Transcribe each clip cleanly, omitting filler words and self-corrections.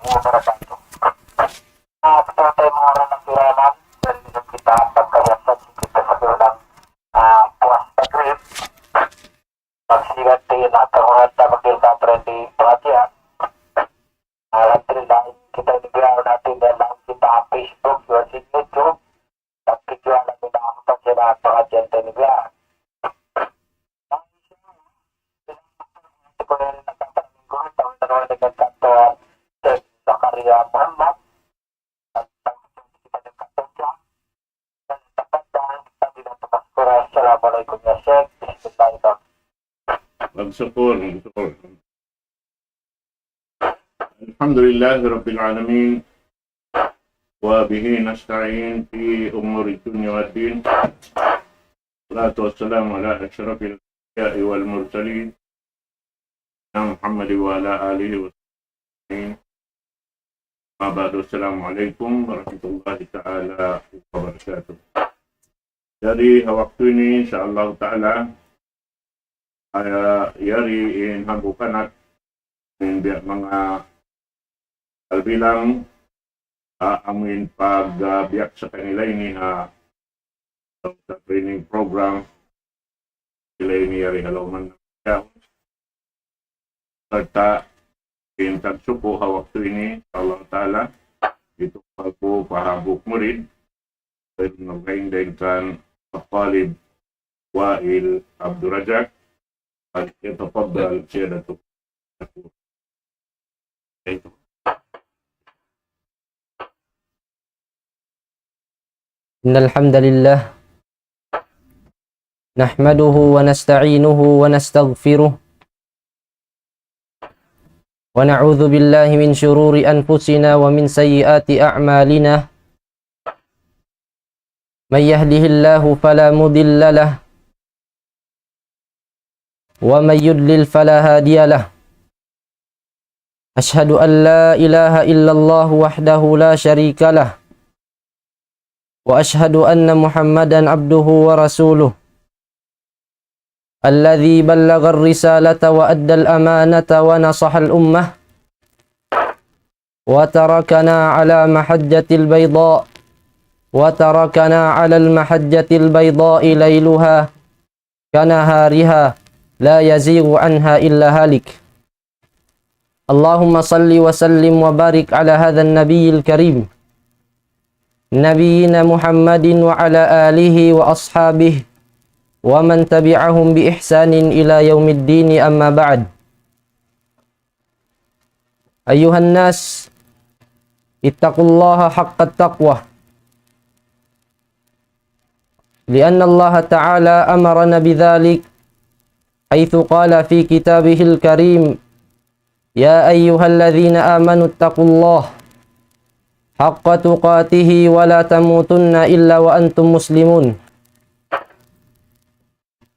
wabarakatuh. Nah, kita tema orang ng piranan dari kita pagkayasan kita sa bilang puas maghrib magsigati na kahuran na magkita di perhatian. Alhamdulillah kita dibilang natin dalam kita Facebook, YouTube, tapi juga natin ang pagkira perhatian tayo niya. Zakaria Muhammad Assalamualaikum ya Syekh. Bismillahirrahmanirrahim. Syukur. Alhamdulillah Rabbil Alamin. Wa bihi nasta'in fi umuri dunya wad din. Salatu wassalamu ala asyrafil anbiya'i wal mursalin. Muhammad wa ala alihi wa sahbihi. Assalamualaikum warahmatullahi ta'ala wabarakatuh. Dari waktu ini insyaAllah ta'ala yari in habukan at biyak mga albilang amin pagbiyak sa kanila ini sa training program sila ini yari halaman na serta in tagsuko waktu ini insyaAllah ta'ala itu aku pahabuk murid dan nagaindainkan Talib Wa'il Abdul Razak يتفضل سيادتك. إن الحمد لله نحمده ونستعينه ونستغفره ونعوذ بالله من شرور أنفسنا ومن سيئات أعمالنا من يهده الله فلا مضل له ومن يضلل فلا هادي له أشهد أن لا إله إلا الله وحده لا شريك له وأشهد أن محمدا عبده ورسوله الذي بلغ الرسالة وأدى الأمانة ونصح الأمة وتركنا على محجة البيضاء ليلها كنهارها لا يزيغ عنها إلا هالك. اللهم صل وسلم وبارك على هذا النبي الكريم نبينا محمد وعلى آله وأصحابه ومن تبعهم بإحسان إلى يوم الدين. أما بعد. أيها الناس اتقوا الله حق التقوى لأن الله تعالى أمرنا بذلك حيث قال في كتابه الكريم يا أيها الذين آمنوا اتقوا الله حق تقاته ولا تموتن إلا وأنتم مسلمون.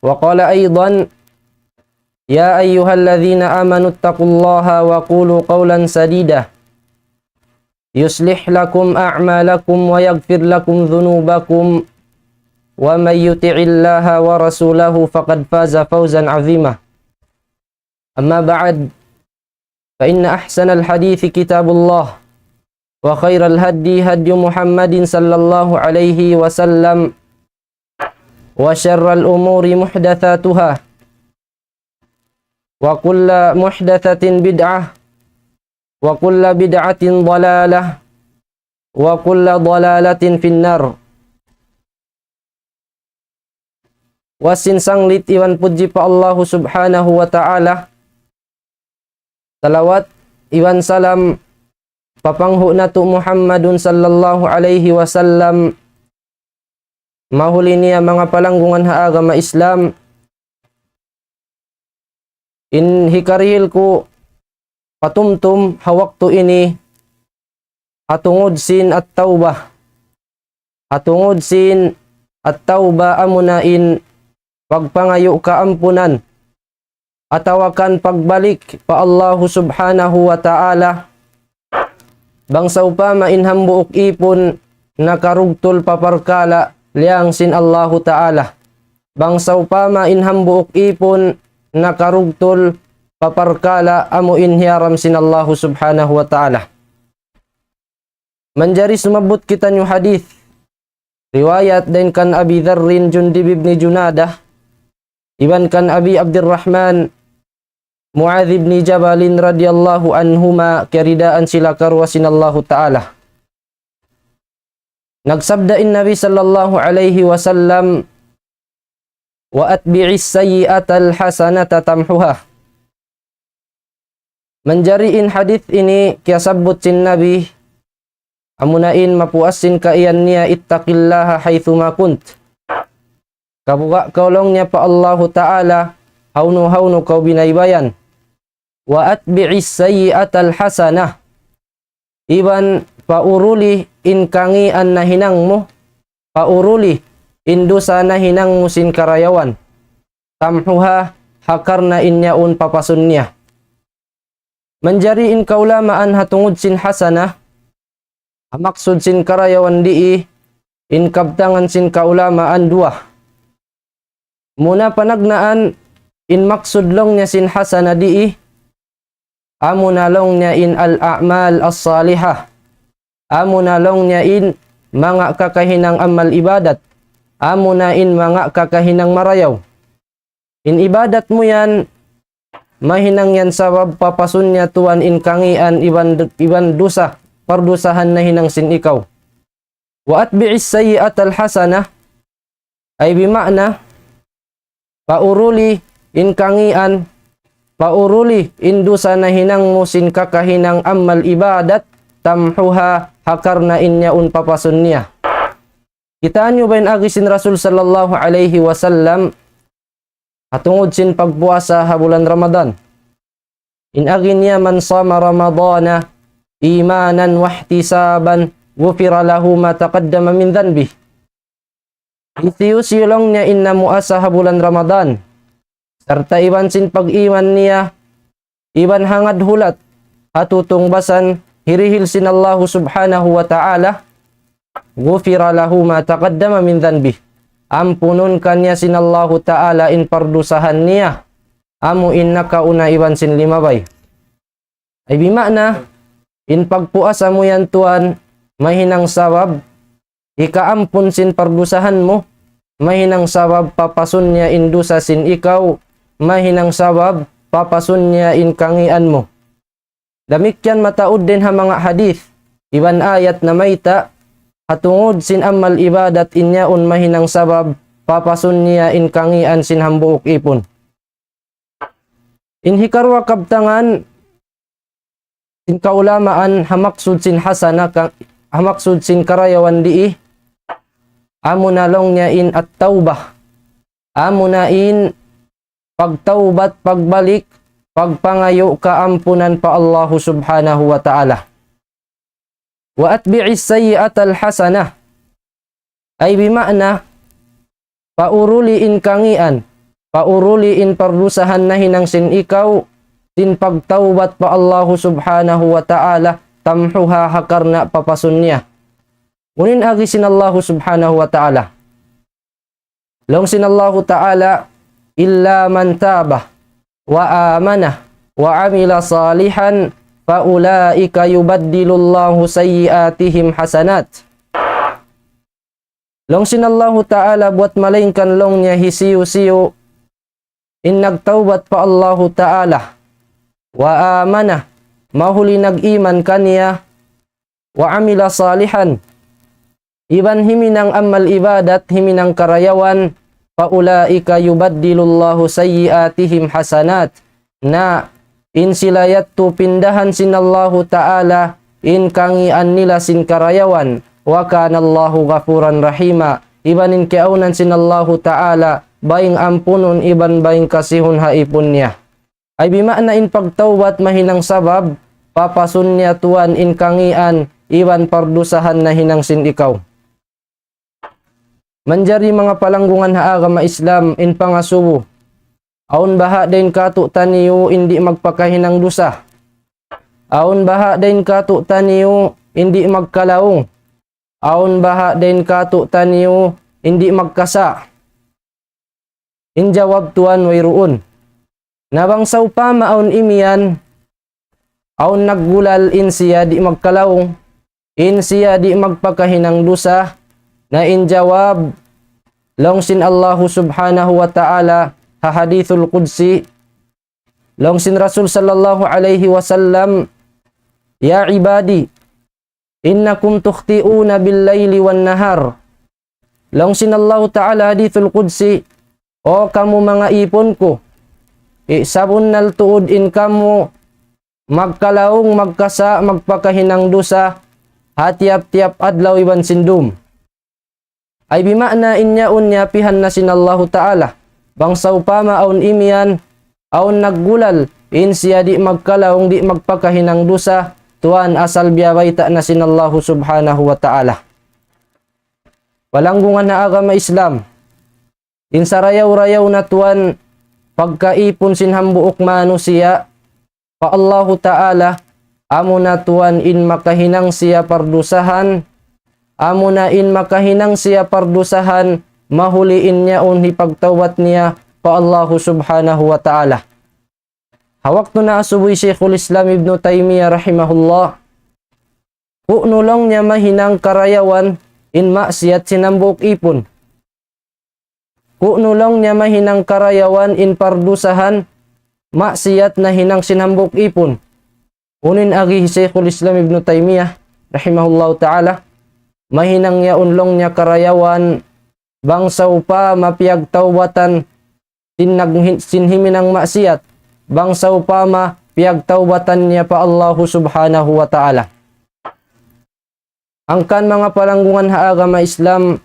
وقال أيضا يا أيها الذين آمنوا اتقوا الله وقولوا قولا سديدا يصلح لكم أعمالكم ويغفر لكم ذنوبكم ومن يطع الله ورسوله فقد فاز فوزا عظيما. أما بعد فإن أحسن الحديث كتاب الله وخير الهدي هدي محمد صلى الله عليه وسلم وشر الأمور محدثاتها وكل محدثة بدعة وكل بدعة ضلالة وكل ضلالة في النار. Wasin sanglit iwan puji pa Allah subhanahu wa ta'ala. Salawat iwan salam papanghu natu Muhammadun sallallahu alaihi wasallam. Mahuli niya mga palanggungan ha agama Islam. In hikarihil ko patumtum hawaktu ini atungod sin at taubah. Atungod sin at taubah amunain pagpangayo kaampunan atawakan pagbalik pa Allah subhanahu wa ta'ala bangsa upama inhambuok ipon nakarugtol paparkala liang sin Allah ta'ala bangsa upama inhambuok ipon nakarugtol paparkala amo inhiaram sin Allah subhanahu wa ta'ala. Menjari sumabot kita nyu hadis riwayat dan kan Abi Dzarrin Jundib ibn Junadah iban kan Abi Abdurrahman Muadz ibn Jabalin radhiyallahu anhuma keridaan sila karwasinallahu ta'ala. Nagsabdain Nabi sallallahu alaihi wasallam wa atbi'is sayyi'atal hasanata tamhuha. Menjariin hadis ini kia sabut sin Nabi amunain mapuasin kaian niya ittaqillaha haitsuma kunt. Kabuka kaulongnya pa Allahu Ta'ala haunu kau binaybayan. Wa atbi'is sayyi'atal hasanah. Iban pauruli in kangian na hinangmo. Pauruli in dosa na hinangmo sin karayawan. Tamhuha hakarna inyaun papasunnya. Menjari in kaulamaan hatungud sin hasanah. Maksud sin karayawan dii in kabtangan sin kaulamaan dua. Muna panagnaan in maksud longnya sin hasanah dii amuna longnya in al-a'mal as-salihah. Amuna longnya in mga kakahinang amal ibadat. Amuna in mga kakahinang marayaw. In ibadat mo yan mahinang yan sabab papasunnya tuan in kangian iban dosa. Pardusahan na hinang sin ikaw. Wa atbi'is sayyi'atal hasanah ay bimakna pauruli in kangian pauruli in dosa na hinang mo sin kakahinang amal ibadat tamhuha hakarna inyaun papasun niya. Kitaan nyo ba in agi sin Rasul sallallahu alaihi wasallam atungod sin pagpuasa ha bulan Ramadan. In agi niya man sama Ramadana imanan wahtisaban ghufira lahu ma taqaddama min dhanbi. Itiyusilong niya inna muasa bulan Ramadan serta iban sin pag-iman niya iban hangad hulat hatutong basan hirihil sin Allah subhanahu wa ta'ala ghufira lahu ma taqaddama min dhanbi. Ampunun kanya sin Allah ta'ala in pardusahan niya amu innaka una iban sin limabay. Ay bimakna in pagpuasa mo yan tuan, mahinang sabab, ikaampun sin pardusahan mo, mahinang sabab papasun niya in dusa sin ikaw, mahinang sabab papasun niya in kangian mo. Damikyan mataud din ha mga hadith, iban ayat na mayta, hatungod sin amal ibadat inyaun mahinang sabab, papasun niya in kangian sin hambuok ipon. In hikarwa kabtangan, sin kaulamaan hamaksud sin hasana hamaksud sin karayawan dii amuna long niya in at taubah amuna in pagtaubat pagbalik pagpangayo kaampunan pa Allah subhanahu wa ta'ala. Wa atbi'is sayyi'atal hasanah ay bimakna pauruli in kangian pauruli in pardusahan na hinang sin ikaw sin pagtaubat pa Allah subhanahu wa ta'ala tamhuha hakarna papasun niya. Unin agi sin Allah subhanahu wa ta'ala. Long sin Allah ta'ala illa man tabah wa amanah wa amila salihan fa ulaika yubaddilullahu sayyiatihim hasanat. Long sin Allah ta'ala buat malingkan long niya hisiyo-siyo in nagtaubat pa Allah ta'ala wa amanah mahuli nag-iman kaniya wa amila salihan iban himinang amal ibadat himinang karayawan paulaika yubaddilullahu sayyiatihim hasanat na in silayat tu pindahan sinallahu ta'ala in kangian nila sin karayawan wa kanallahu ghafuran rahima ibanin kiaunan sinallahu ta'ala baing ampunun iban baing kasihun haipun niya. Ay bimakna in pagtawbat mahinang sabab, papasun niya tuan in kangian, iwan pardusahan na hinang sin ikaw. Manjari mga palanggungan ha agama Islam in pangasubo. Aun baha din katu taniyo indi magpakahinang dusa. Aun baha din katu taniyo indi magkalaong. Aun baha din katu taniyo indi magkasa. In jawab tuan wayruun. Nabangsaw pa maun imian, aun naggulal in siya di magkalawong, in siya di magpakahinang dusa, na in jawab longsin Allah subhanahu wa ta'ala ha hadithul qudsi, longsin Rasul sallallahu alaihi wasallam, ya ibadi innakum tukhti'una bil laili wan nahar. Longsin Allah ta'ala hadithul qudsi, o kamu mga ipon ko, sabon nal tuod in kamu magkalaong magkasa magpakahinang dusa hatiap-tiap adlaw iban sindum. Ay bimakna inyaon niya pihan na sinallahu ta'ala, bangsa upama aun imian, aun naggulal, in siya di magkalaong di magpakahinang dusa, tuan asal biyaway ta na sinallahu subhanahu wa ta'ala. Palanggungan na agama Islam, in sarayaw-rayaw na tuan, pagkaipon sinhambuok manusia, pa Allahu ta'ala, amo na tuan in makahinang siya pardusahan, amo na in makahinang siya pardusahan, mahuliin niya unhi pagtawat niya pa Allahu subhanahu wa ta'ala. Hawak to na asuboy Sheikhul Islam Ibn Taymiyyah rahimahullah, nulong niya mahinang karayawan in maksiyat sinambuk ipon. Nulong niya mahinang karayawan in pardusahan, maksiyat na hinang sinambuk ipon. Unin agi Sheikhul Islam Ibn Taymiyyah rahimahullah ta'ala, mahinang niya unlong niya karayawan bangsa upa mapiyag tawbatan sinhiminang maksiyat, bangsa upa mapiyag tawbatan niya pa Allahu subhanahu wa ta'ala. Angkan mga palanggungan ha agama Islam,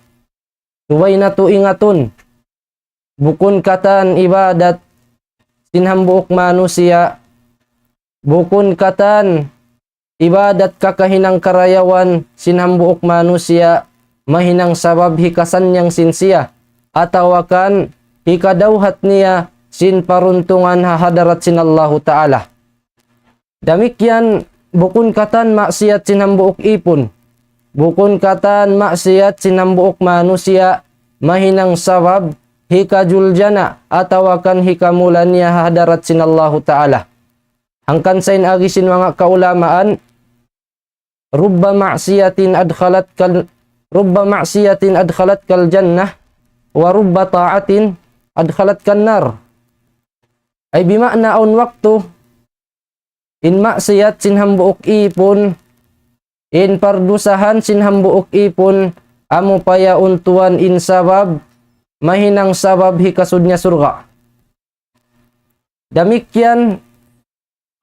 tuway na to ingaton, bukun katan ibadat sinhambuok manusia, bukun katan ibadat kakahinang karayawan sinhambuok manusia, mahinang sabab hikasan niyang sinsiya, atawakan hikadawhat niya sin paruntungan hahadarat sinallahu ta'ala. Damikyan bukun katan maksiyat sinhambuok ipon, bukun katan maksiyat sinhambuok manusia, mahinang sabab hikajuljana, atawakan hikamulan niya hahadarat sinallahu ta'ala. Angkan sain agisin mga kaulamaan, rubba maksiyatin adkhalat kal jannah wa rubba ta'atin adkhalat kan nar. Ay bimakna on waktu in maksiyat sinhambuok ipon, in pardusahan sinhambuok ipon, amo paya untuan in sabab, mahinang sabab hikasudnya surga. Damikyan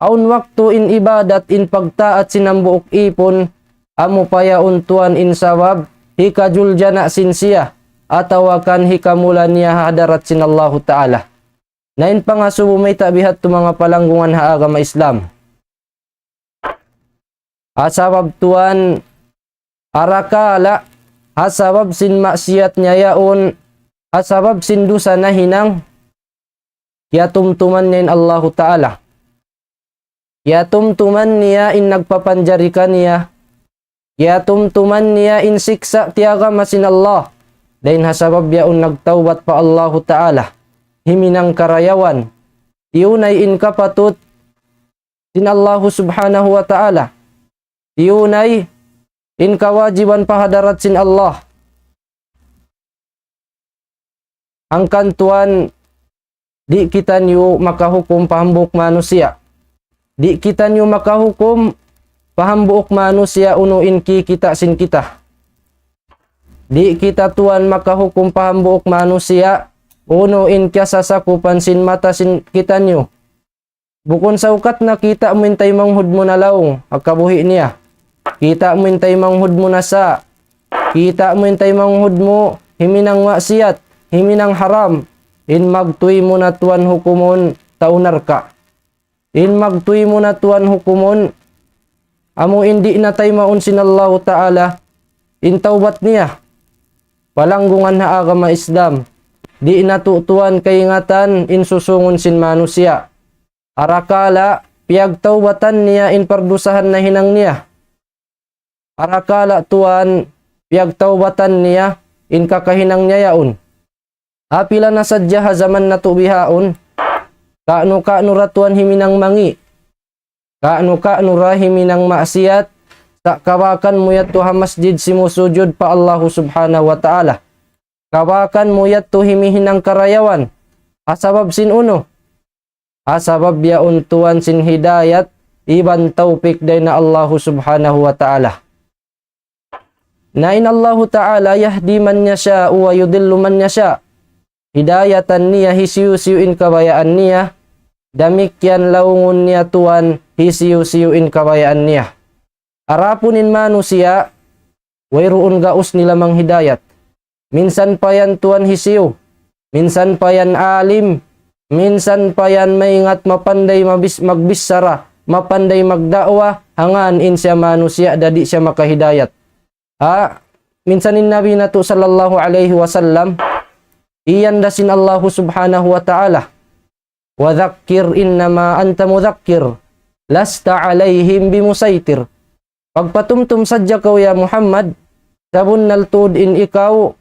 aun waktu in ibadat in pagtaat sinambuok ipon, amo paya untuan in sabab hikajuljana sinsiya, atawakan hikamulan niya hadarat sinallahu ta'ala. Nain pangasubo may tabihat to mga palanggungan ha agama Islam. Asabab tuan arakala, asabab sin maksiyat niya yaon, asabab sin dusa na hinang, kaya tumtuman niya in Allahu ta'ala. Ya tumtuman niya in nagpapanjari ka niya, ya tumtuman niya in siksa tiyaga masin Allah, dahin hasabab yaon nagtawbat pa Allahu ta'ala, himinang karayawan, tiyunay in kapatut sin Allahu subhanahu wa ta'ala, tiyunay in kawajiban pahadarat sin Allah. Ang kantuan, di kita niyo makahukum pahambuk manusia. Di kita niyo makahukum pahambuk manusia unuin kita sin kita. Di kita tuan makahukum pahambuk manusia unuin kya sasakupan sin mata sin kita niyo. Bukon sa ukat na kita mintay manghud mo na laong akabuhi niya. Kita mintay manghud mo na sa. Kita mintay manghud mo himinang maksiyat, himinang haram. In magtuy mo na tuan hukumon taunar ka. In magtuy mo na tuan hukumon, amo hindi na tayo maun sinallahu ta'ala, in tawbat niya. Palanggungan na agama Islam, di natutuan kaingatan in susungon sin manusia. Arakala, piyag tawbatan niya in pardusahan na hinang niya. Arakala tuan, piyag tawbatan niya in kakahinang niya yaon. Apila na sadya zaman na tubihaon, kaano ratuan himinang mangi, kaano ra himinang maksiyat, sa kawakan mo yato ha masjid simusujud pa Allah subhanahu wa ta'ala. Kawakan mo yato himihinang karayawan. Asabab sin uno. Asabab ya untuan sin hidayat iban taufik day na Allah subhanahu wa ta'ala. Na in Allah ta'ala yahdi man yasha wa yudillu man yasha. Hidayatan niya hisiyu-siyuin kabayaan niya. Damikyan laungun niya tuan hisiyu-siyuin kabayaan niya. Arapunin manusia wayroon gaus nila mang hidayat. Minsan pa yan tuan hisiyu. Minsan pa yan alim. Minsan pa yan maingat mapanday magbisara. Mapanday magdakwa. Hangan in siya manusia dadi siya makahidayat. Minsanin Nabi na to sallallahu alaihi wasallam, iyan dasin Allah subhanahu wa ta'ala, wa dhakkir innama anta mudhakkir, lasta alaihim bimusaitir. Pagpatumtum sadya kaw ya Muhammad, sabun naltud in ikaw,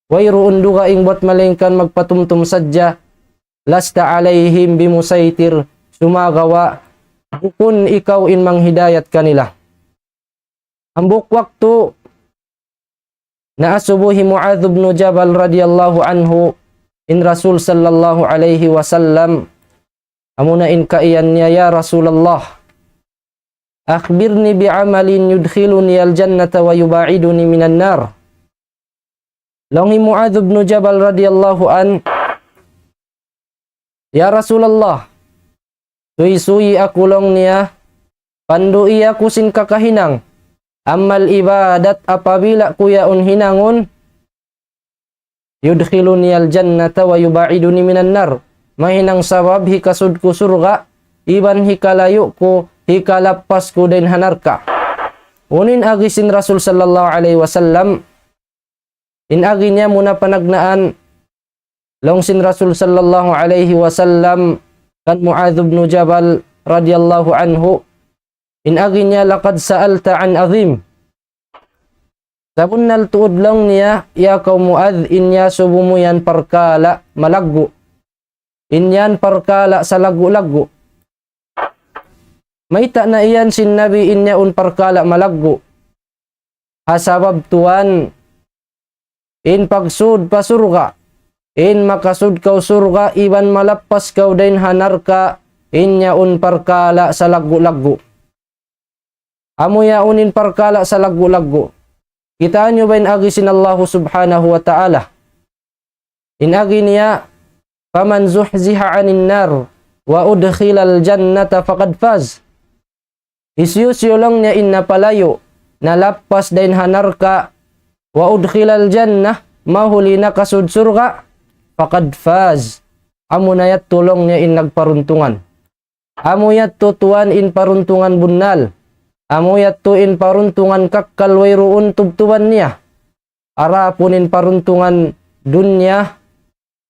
wayroon duga ing buat malingkan magpatumtum sadya, lasta alaihim bimusaitir, sumagawa, bukun ikaw in manghidayat kanila. Ambok waktu naasubuhi Mu'adh bin Jabal radhiyallahu anhu in Rasul sallallahu alaihi wasallam amuna in kaiyan niya ya Rasulullah akhbirni bi'amalin yudkhiluni al-jannata wa yuba'iduni minan nar. Longi Mu'adh bin Jabal radhiyallahu an, ya Rasulullah, suyi-suyi aku long niya pandu iya kusin kakahinang amal ibadat apabila kuyaun hinangun yudkhiluni al-jannata wa yuba'iduni minan nar. Mahinang sabab hikasud ku surga iban hikalayu ku hikalapas ku den hanarka. Unin agisin Rasul sallallahu alaihi wasallam in aginya muna panagnaan longsin Rasul sallallahu alaihi wasallam kan Mu'adh bin Jabal radhiyallahu anhu in aginya laqad sa'alta an azim. Sabun naltuod lang niya, ya kaw Mu'adh, inya subumo yan parkala malaggo. Inyan parkala sa lagu-lagu. Maita na iyan sin Nabi inya un parkala malaggo. Hasabab tuan, in pagsud pa surga, in makasud kaw surga, iban malapas kaw din hanarka, inya un parkala sa lagu-lagu. Amo yaunin parkala sa lagu-lagu. Kitaan nyo ba in agisin Allah subhanahu wa ta'ala? In agi niya, faman zuhziha anin nar wa udkhilal jannata faqad faz. Isyusyo lang niya in napalayo, nalapas din hanarka, wa udkhilal jannah, mahuli na kasud surga, faqad faz. Amo na yat tulong niya in nagparuntungan. Amo yat tutuan in paruntungan bunnal. Amo yatto in paruntungan kakkal wayroon tubtuban niya. Arapunin paruntungan dunya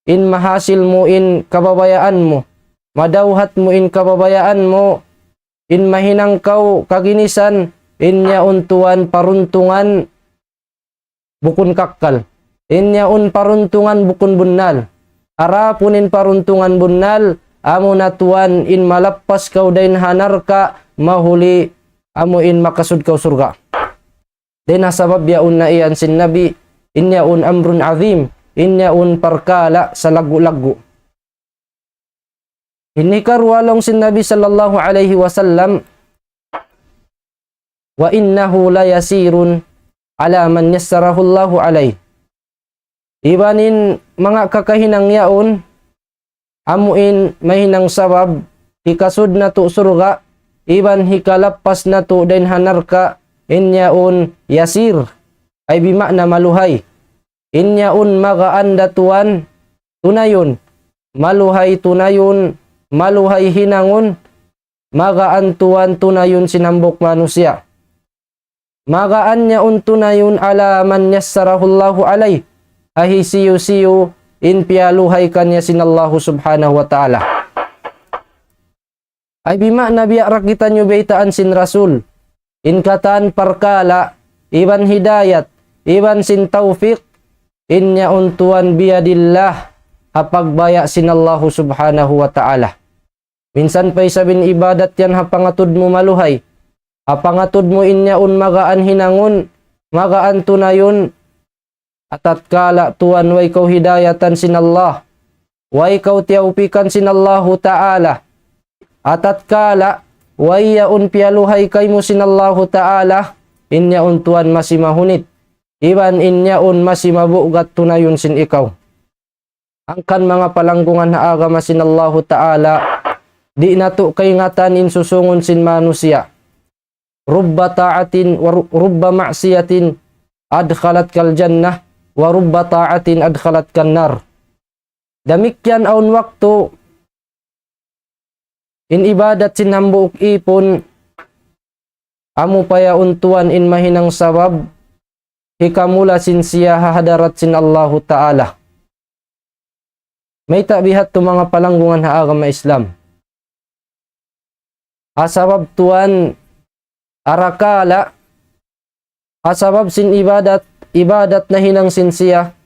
in mahasil mo in kababayaan mo. Madawhat mo in kababayaan mo. In mahinangkaw kaginisan in niya untuan paruntungan bukun kakkal. In niya un paruntungan bukun bunnal. Arapunin paruntungan bunnal. Amo natuan in malapas kaw dain hanarka mahuli amo in makasud kaw surga. Din sabab yaun na iyan sin Nabi, inya un amrun azim, inya un parkala sa lagu-lagu. Hinikarwalong sin Nabi sallallahu alaihi wasallam, wa innahu la yasirun ala man yassarahu Allahu alaihi. Ibanin mga kakahinang yaun, amuin mahinang sabab, hikasud na to surga, iban hikalapas na to din hanarka, inyaun yasir, ay bimakna maluhay. Inyaun magaan datuan, tunayon, maluhay tunayon, maluhay hinangon, magaan tuan tunayon sinambok manusia. Magaan niya un tunayon ala man yassarahullahu alay, ahi siyo-siyo, in pialuhay kanya sinallahu subhanahu wa ta'ala. Ay bimakna biya rakitan nyo baitaan sin Rasul. In kataan parkala, iban hidayat, iban sin taufiq, inya untuan biyadillah, apagbaya sinallahu subhanahu wa ta'ala. Minsan pa'y sabin ibadat yan hapangatud mo maluhay. Apangatod mo inyaon magaan hinangon, magaan tunayon, atat kala tuan way kau hidayatan sinallah, way kau tiaupikan sinallahu ta'ala, atat kala way yaun pialuhay kay mo sinallahu ta'ala, inyaon tuan masimahunit, iban inyaon masimabugat tunayon sin ikaw. Angkan mga palanggungan na agama sinallahu ta'ala, di nato kay ngatan insusungon sin manusia. Rubba ta'atin wa rubba ma'siyatin adkhalat kal jannah wa rubba ta'atin adkhalat kan nar. Damikyan aun waktu in ibadat sin hambuok ipon amu paya untuan in mahinang sabab hikamula sin siya hahadarat sin Allahu Ta'ala. May tabihat to mga palanggungan ha agama Islam. Asabab tuan arakala asabab sin ibadat na hinang sin siya,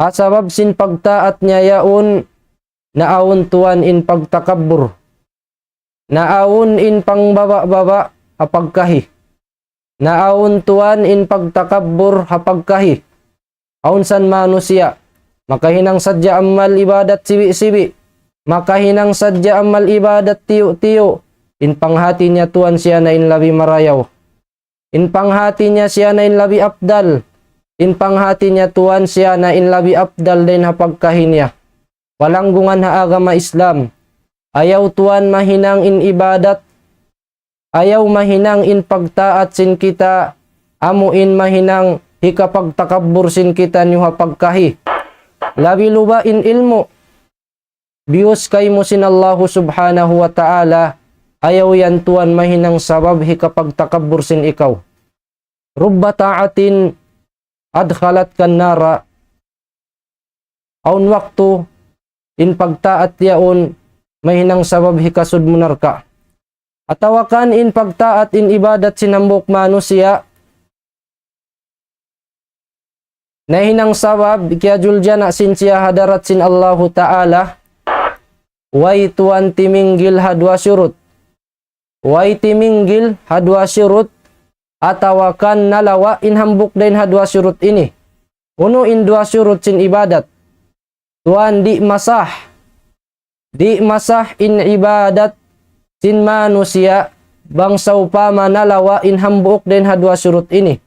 asabab sin pagtaat niya yaon naawon tuan in pagtakabbur, naawon in pangbaba-baba hapagkahi, naawon tuan in pagtakabbur hapagkahi, aun san manusia makahinang sadya amal ibadat sibi-sibi, makahinang sadya amal ibadat tiyo-tiyo, in panghati niya tuan siya na in labi marayaw, in panghati niya siya na in labi apdal, in panghati niya tuan siya na in labi apdal din hapagkahi niya. Palanggungan ha agama Islam, ayaw tuan mahinang in ibadat, ayaw mahinang in pagtaat sin kita, amuin mahinang hikapagtakabbur sin kita niyo hapagkahi. Labi luba in ilmo, biyos kay mo sin Allahu subhanahu wa ta'ala, ayaw yan tuan mahinang sabab hikapagtakabbur sin ikaw. Rubba ta'atin adkhalat kan nara, aun waktu in pagtaat yaon mahinang sabab hikasud munarka. Atawakan in pagtaat in ibadat sinambok manusia, nahinang sabab kaya juljana sin siya hadarat sin Allahu Ta'ala, way tuan timinggil hadwa syurut, way timinggil hadwa syurut, atawakan nalawa in hambuk din hadwa syurut ini. Uno in dua syurut sin ibadat, tuan di masah in ibadat sin manusia, bangsa upama nalawa in hambuk din hadwa syurut ini.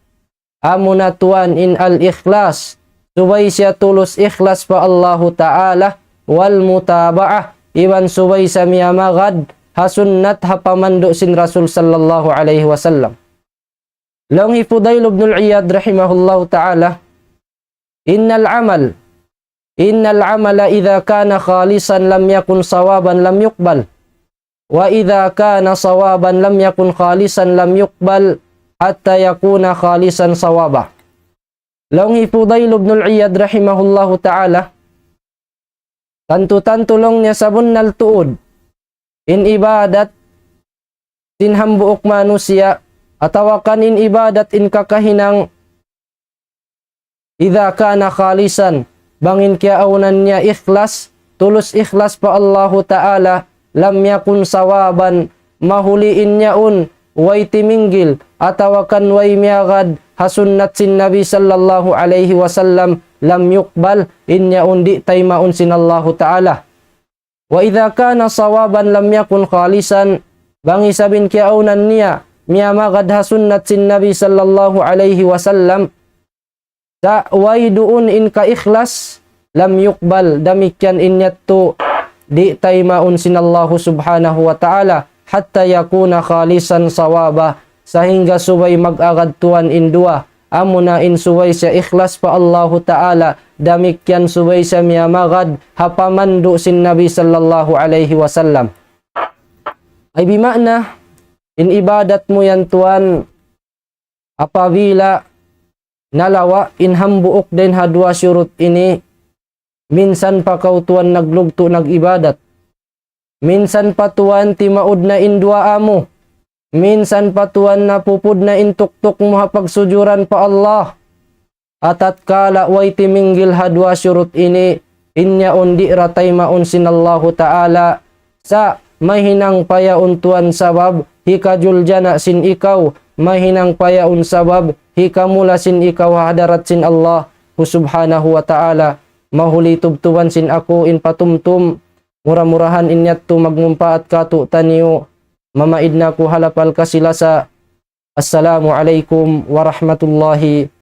Amuna tuan in al-ikhlas, subay siya tulus ikhlas pa Allahu Ta'ala, wal mutaba'ah, iwan subay sa miyamagad, hasunnat hapamando sin Rasul sallallahu alaihi wasallam. Langhi Fudail ibn al-Iyad rahimahullahu ta'ala, innal amala idha kana khalisan lam yakun sawaban lam yuqbal, wa idha kana sawaban lam yakun khalisan lam yuqbal, hatta yakuna khalisan sawaba. Langhi Fudail ibn al-Iyad rahimahullahu ta'ala, tantu-tantu long niya sabun nal tuod in ibadat sin hambuok manusia, atawakan in ibadat in kakahinang idha kana khalisan, bangin kaya aunan niya ikhlas, tulus ikhlas pa Allahu Ta'ala, lam yakun sawaban, mahuliin niyaon way timinggil, atawakan way miyagad hasunnat sin Nabi sallallahu alaihi wasallam, lam yuqbal, inya undi taymaun sin Allahu Ta'ala. Wa idha kana sawaban lam yakun khalisan, bangi sabin kiaunan niya miyamagad hasunnat sin Nabi sallallahu alaihi wasallam, sa way duun in ka ikhlas, lam yuqbal, damikyan inyatto di taymaun sin Allahu subhanahu wa ta'ala, hatta yakuna khalisan sawaba, sehingga subay mag-agad tuan in dua, amuna in subay siya ikhlas pa Allahu Ta'ala, damikyan subay siya miyamagad hapamando sin Nabi sallallahu alaihi wasallam. Ay bimakna in ibadat mo yan tuan, apabila nalawa in hambuok din hadwa syurut ini, minsan pa kau tuan naglugto nag-ibadat, minsan pa tuan timaud na indua amo, minsan pa tuan napupud na intuktok mo hapagsujuran pa Allah, atat kala way timinggil hadwa syurut ini, inya undi ratay maun sinallahu ta'ala, sa mahinang payaon tuan sabab hikajul jana sin ikaw mahinang payaon sabab hikamula sin ikaw hadarat sin Allah subhanahu wa ta'ala. Mahuli tubtuban sin ako in patumtum murah-murahan inyat tu magmumpaat katu taniyo mamaid na ko halapal kasilasa. Assalamualaikum warahmatullahi